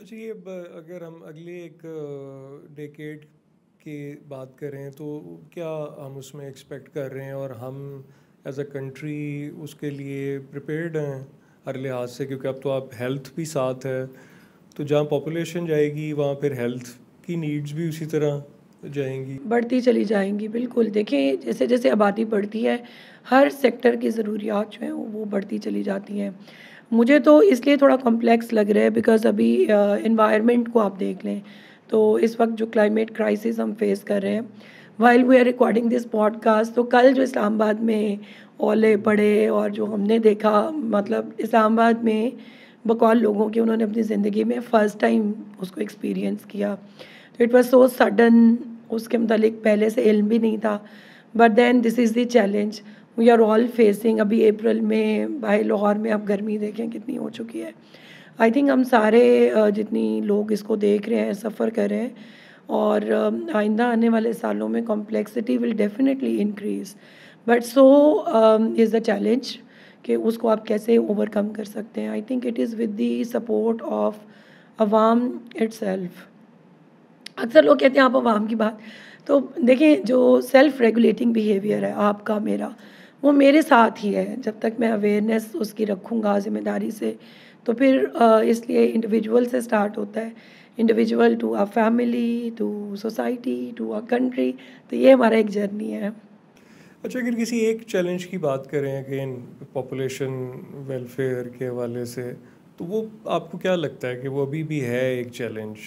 اچھا یہ اگر ہم اگلے ایک ڈیکیڈ کی بات کریں تو کیا ہم اس میں ایکسپیکٹ کر رہے ہیں اور ہم ایز اے کنٹری اس کے لیے پریپیئرڈ ہیں ہر لحاظ سے، کیونکہ اب تو آپ ہیلتھ بھی ساتھ ہے، تو جہاں پاپولیشن جائے گی وہاں پھر ہیلتھ کی نیڈز بھی اسی طرح جائیں گی؟ بڑھتی چلی جائیں گی، بالکل دیکھیں جیسے جیسے آبادی بڑھتی ہے ہر سیکٹر کی ضروریات جو ہیں وہ بڑھتی چلی جاتی ہیں. مجھے تو اس لیے تھوڑا کمپلیکس لگ رہا ہے بیکاز ابھی انوائرمنٹ کو آپ دیکھ لیں تو اس وقت جو کلائمیٹ کرائسس ہم فیس کر رہے ہیں while we are recording this podcast, تو کل جو اسلام آباد میں اولے پڑے اور جو ہم نے دیکھا، مطلب اسلام آباد میں بقول لوگوں کے انہوں نے اپنی زندگی میں فرسٹ ٹائم اس کو ایکسپیرینس کیا، تو اٹ واز سو سڈن. اس کے متعلق پہلے سے علم بھی نہیں تھا، but then this is the challenge we are all facing. ابھی اپریل میں بھائی لاہور میں اب گرمی دیکھیں کتنی ہو چکی ہے. آئی تھنک ہم سارے جتنی لوگ اس کو دیکھ رہے ہیں سفر کر رہے ہیں، اور آئندہ آنے والے سالوں میں complexity will definitely increase, but so is the challenge کہ اس کو آپ کیسے اوور کم کر سکتے ہیں. آئی think it is with the support of عوام اٹ سیلف. اکثر لوگ کہتے ہیں آپ عوام کی بات، تو دیکھیں جو سیلف ریگولیٹنگ بیہیویئر ہے آپ کا میرا، وہ میرے ساتھ ہی ہے. جب تک میں اویئرنیس اس کی رکھوں گا ذمہ داری سے، تو پھر اس لیے انڈیویجول سے سٹارٹ ہوتا ہے، individual to a family to society to a country. تو یہ ہمارا ایک جرنی ہے. اچھا اگر کسی ایک چیلنج کی بات کریں اگین پاپولیشن ویلفیئر کے حوالے سے، تو وہ آپ کو کیا لگتا ہے کہ وہ ابھی بھی ہے ایک چیلنج؟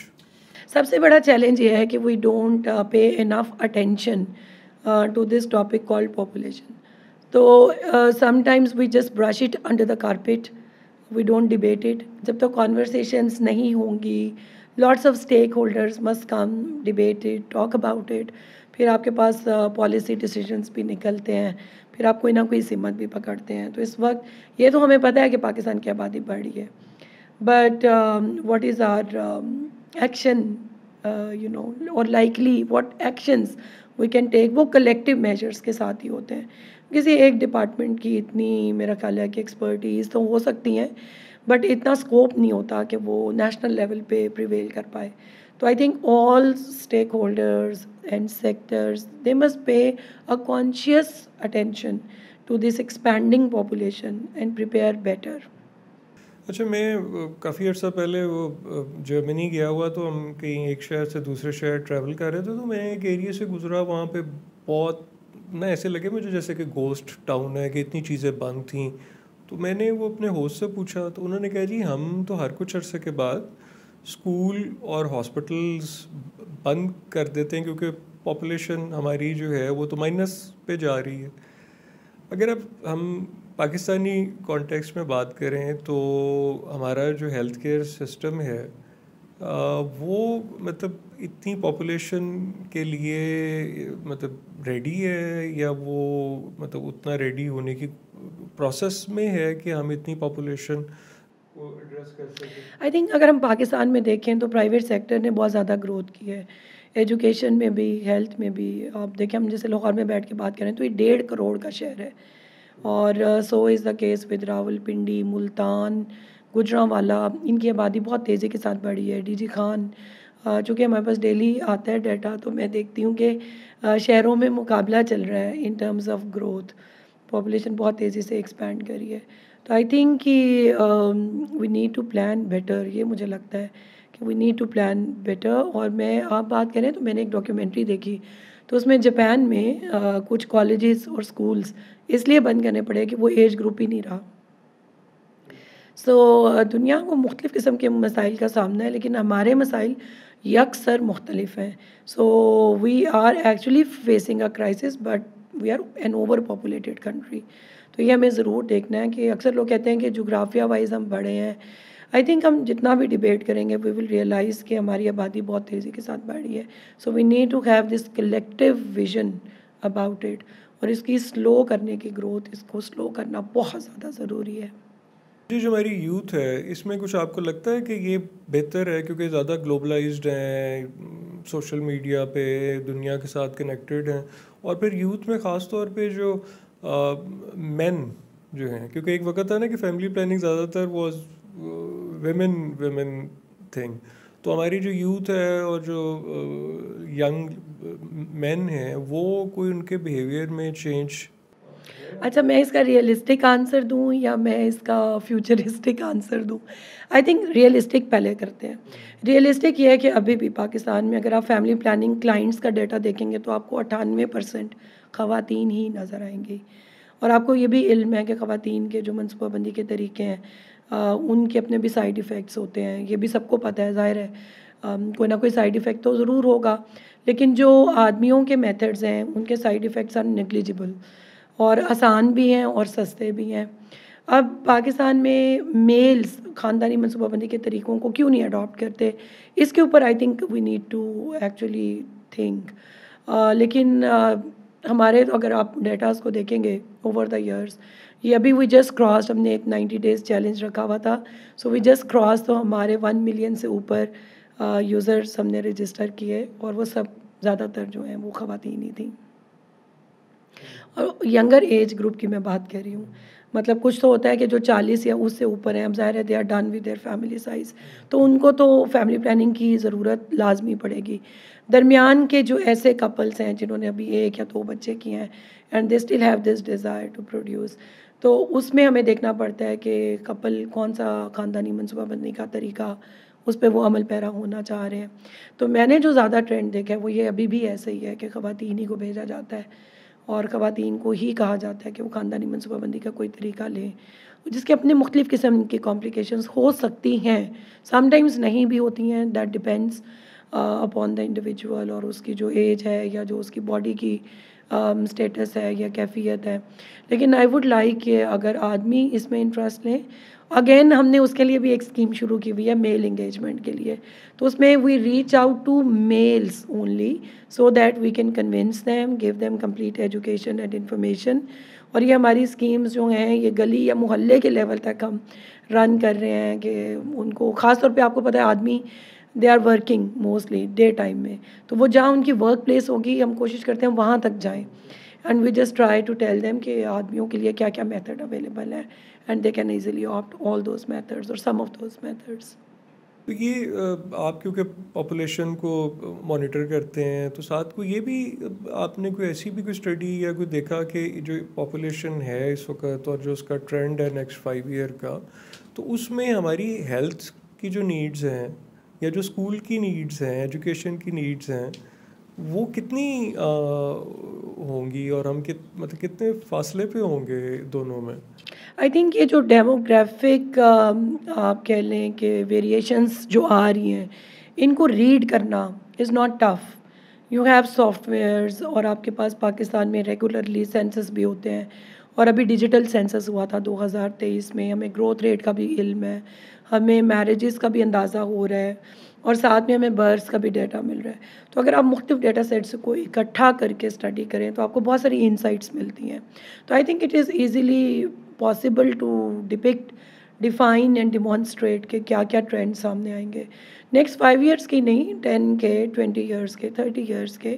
سب سے بڑا چیلنج یہ ہے کہ we don't pay enough attention to this topic called population. تو sometimes we just brush it under the carpet, we don't debate it. جب تک کانورسیشنس نہیں ہوں گی، lots of stakeholders must come debate it, talk about it, پھر آپ کے پاس policy decisions بھی نکلتے ہیں، پھر آپ کوئی نہ کوئی سمت بھی پکڑتے ہیں. تو اس وقت یہ تو ہمیں پتہ ہے کہ پاکستان کی آبادی بڑھی ہے، but what is our action اور likely what actions we can take, وہ کلیکٹیو میجرس کے ساتھ ہی ہوتے ہیں. کسی ایک ڈپارٹمنٹ کی اتنی میرا خیال ہے کہ ایکسپرٹیز تو ہو سکتی ہیں، بٹ اتنا اسکوپ نہیں ہوتا کہ وہ نیشنل لیول پہ پریویل کر پائے. تو I think all stakeholders and sectors they must pay a conscious attention to this expanding population and prepare better. اچھا میں کافی عرصہ پہلے وہ جرمنی گیا ہوا، تو ہم کہیں ایک شہر سے دوسرے شہر ٹریول کر رہے تھے، تو میں ایک ایریے سے گزرا، وہاں پہ بہت نہ ایسے لگے مجھے جیسے کہ گھوسٹ ٹاؤن ہے، کہ اتنی چیزیں بند تھیں. تو میں نے وہ اپنے ہوسٹ سے پوچھا، تو انہوں نے کہا جی ہم تو ہر کچھ عرصے کے بعد اسکول اور ہاسپٹلس بند کر دیتے ہیں کیونکہ پاپولیشن ہماری جو ہے وہ تو مائنس پہ جا رہی ہے. اگر اب ہم پاکستانی کانٹیکسٹ میں بات کریں تو ہمارا جو ہیلتھ کیئر سسٹم ہے وہ مطلب اتنی پاپولیشن کے لیے مطلب ریڈی ہے، یا وہ مطلب اتنا ریڈی ہونے کی پروسیس میں ہے کہ ہم اتنی پاپولیشن کو ایڈریس کر سکیں؟ آئی تھنک اگر ہم پاکستان میں دیکھیں تو پرائیویٹ سیکٹر نے بہت زیادہ گروتھ کی ہے، ایجوکیشن میں بھی، ہیلتھ میں بھی. آپ دیکھیں ہم جیسے لاہور میں بیٹھ کے بات کریں تو یہ 1.5 کروڑ کا شہر ہے، اور so is the case with Rawalpindi, Multan, Gujranwala. ان کی آبادی بہت تیزی کے ساتھ بڑھی ہے. ڈی جی خان چونکہ ہمارے پاس ڈیلی آتا ہے ڈیٹا، تو میں دیکھتی ہوں کہ شہروں میں مقابلہ چل رہا ہے in terms of growth. Population بہت تیزی سے ایکسپینڈ کری ہے. تو آئی تھنک کہ we need to plan better. یہ مجھے لگتا ہے کہ we need to plan better. اور میں آپ بات کریں تو میں نے ایک ڈاکیومنٹری دیکھی، تو اس میں جاپان میں کچھ کالجز اور سکولز اس لیے بند کرنے پڑے کہ وہ ایج گروپ ہی نہیں رہا. سو دنیا کو مختلف قسم کے مسائل کا سامنا ہے، لیکن ہمارے مسائل یکسر مختلف ہیں. So we are actually facing a crisis, but we are an overpopulated country. تو یہ ہمیں ضرور دیکھنا ہے کہ اکثر لوگ کہتے ہیں کہ جغرافیہ وائز ہم بڑے ہیں. آئی تھنک ہم جتنا بھی ڈیبیٹ کریں گے وی ول ریئلائز کہ ہماری آبادی بہت تیزی کے ساتھ بڑھی ہے. So we need to have this collective vision about it, اور اس کی سلو کرنے کی گروتھ، اس کو سلو کرنا بہت زیادہ ضروری ہے. جی جو ہماری یوتھ ہے اس میں کچھ آپ کو لگتا ہے کہ یہ بہتر ہے کیونکہ زیادہ گلوبلائزڈ ہیں، سوشل میڈیا پہ دنیا کے ساتھ کنیکٹڈ ہیں، اور پھر یوتھ میں خاص طور پہ جو مین جو ہیں، کیونکہ ایک وقت تھا نا کہ فیملی پلاننگ زیادہ تر واز ویمن تھنگ. تو ہماری جو یوتھ ہے اور جو ینگ مین ہیں وہ کوئی ان کے بیہیویئر میں چینج. اچھا میں اس کا ریئلسٹک آنسر دوں یا میں اس کا فیوچرسٹک آنسر دوں؟ آئی تھنک ریئلسٹک پہلے کرتے ہیں. ریئلسٹک یہ ہے کہ ابھی بھی پاکستان میں اگر آپ فیملی پلاننگ کلائنٹس کا ڈیٹا دیکھیں گے تو آپ کو 98% خواتین ہی نظر آئیں گی. اور آپ کو یہ بھی علم ہے کہ خواتین کے جو منصوبہ بندی کے طریقے ہیں ان کے اپنے بھی سائیڈ ایفیکٹس ہوتے ہیں. یہ بھی سب کو پتہ ہے، ظاہر ہے کوئی نہ کوئی سائیڈ ایفیکٹ تو ضرور ہوگا، لیکن جو آدمیوں کے میتھڈز ہیں ان کے سائیڈ ایفیکٹس آر نیگلیجبل اور آسان بھی ہیں اور سستے بھی ہیں. اب پاکستان میں میلز خاندانی منصوبہ بندی کے طریقوں کو کیوں نہیں اڈاپٹ کرتے، اس کے اوپر I think we need to actually think. لیکن ہمارے اگر آپ ڈیٹاز کو دیکھیں گے اوور دا ایئرس، یہ ابھی وی جسٹ کراس، ہم نے ایک 90 days چیلنج رکھا ہوا تھا، سو وی جسٹ کراس، تو ہمارے 1 ملین سے اوپر یوزرس ہم نے رجسٹر کیے اور وہ سب زیادہ تر جو ہیں وہ خواتین ہی تھیں. اور ینگر ایج گروپ کی میں بات کر رہی ہوں، مطلب کچھ تو ہوتا ہے کہ جو 40 یا اس سے اوپر ہیں، اب ظاہر ہے they are done with their family size, تو ان کو تو فیملی پلاننگ کی ضرورت لازمی پڑے گی. درمیان کے جو ایسے کپلس ہیں جنہوں نے ابھی 1 یا 2 بچے کیے ہیں and they still have this desire to produce, تو اس میں ہمیں دیکھنا پڑتا ہے کہ کپل کون سا خاندانی منصوبہ بندی کا طریقہ اس پہ وہ عمل پیرا ہونا چاہ رہے ہیں. تو میں نے جو زیادہ ٹرینڈ دیکھا ہے وہ یہ ابھی بھی ایسے ہی ہے کہ خواتین ہی کو بھیجا جاتا ہے اور خواتین کو ہی کہا جاتا ہے کہ وہ خاندانی منصوبہ بندی کا کوئی طریقہ لیں، جس کے اپنے مختلف قسم کی کمپلیکیشنز ہو سکتی ہیں، سم ٹائمز نہیں بھی ہوتی ہیں، that depends upon the individual اور اس کی جو ایج ہے یا جو اس کی باڈی کی اسٹیٹس ہے یا کیفیت ہے. لیکن آئی ووڈ لائک کہ اگر آدمی اس میں انٹرسٹ لیں، اگین ہم نے اس کے لیے بھی ایک اسکیم شروع کی ہوئی ہے میل انگیجمنٹ کے لیے، تو اس میں we reach out to males only so that we can convince them, give them complete education and information. اور یہ ہماری اسکیمز جو ہیں یہ گلی یا محلے کے لیول تک ہم رن کر رہے ہیں کہ ان کو، خاص طور پہ آپ کو پتہ ہے آدمی they are working mostly day time میں، تو وہ جہاں ان کی ورک پلیس ہوگی ہم کوشش کرتے ہیں وہاں تک جائیں، and we just try to tell them کہ آدمیوں کے لیے کیا کیا میتھڈ اویلیبل ہے and they can easily opt all those methods اور سم آف دوز میتھڈز. تو یہ آپ کیونکہ پاپولیشن کو مانیٹر کرتے ہیں تو ساتھ کو یہ بھی آپ نے کوئی ایسی بھی کوئی اسٹڈی یا کوئی دیکھا کہ جو پاپولیشن ہے اس وقت اور جو اس کا ٹرینڈ ہے نیکسٹ 5 year کا، تو اس میں ہماری ہیلتھ کی جو نیڈز ہیں یا جو اسکول کی نیڈز ہیں، ایجوکیشن کی نیڈز ہیں، وہ کتنی ہوں گی اور ہم مطلب کتنے فاصلے پہ ہوں گے دونوں میں؟ آئی تھنک یہ جو ڈیموگرافک آپ کہہ لیں کہ ویریشنس جو آ رہی ہیں ان کو ریڈ کرنا is not tough. You have softwares اور آپ کے پاس پاکستان میں ریگولرلی سینسس بھی ہوتے ہیں، اور ابھی ڈیجیٹل سینسس ہوا تھا 2023 میں. ہمیں گروتھ ریٹ کا بھی علم ہے، ہمیں میرجز کا بھی اندازہ ہو رہا ہے، اور ساتھ میں ہمیں برث کا بھی ڈیٹا مل رہا ہے. تو اگر آپ مختلف ڈیٹا سیٹس کو اکٹھا کر کے اسٹڈی کریں تو آپ کو بہت ساری انسائٹس ملتی ہیں. تو I think it is easily possible to depict, define and demonstrate کہ کیا کیا ٹرینڈ سامنے آئیں گے نیکسٹ 5 years کی نہیں، 10 کے، 20 years کے، 30 years کے.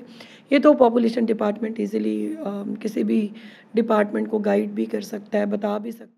یہ تو پاپولیشن ڈپارٹمنٹ ایزیلی کسی بھی ڈپارٹمنٹ کو گائیڈ بھی کر سکتا ہے، بتا بھی سکتا ہے.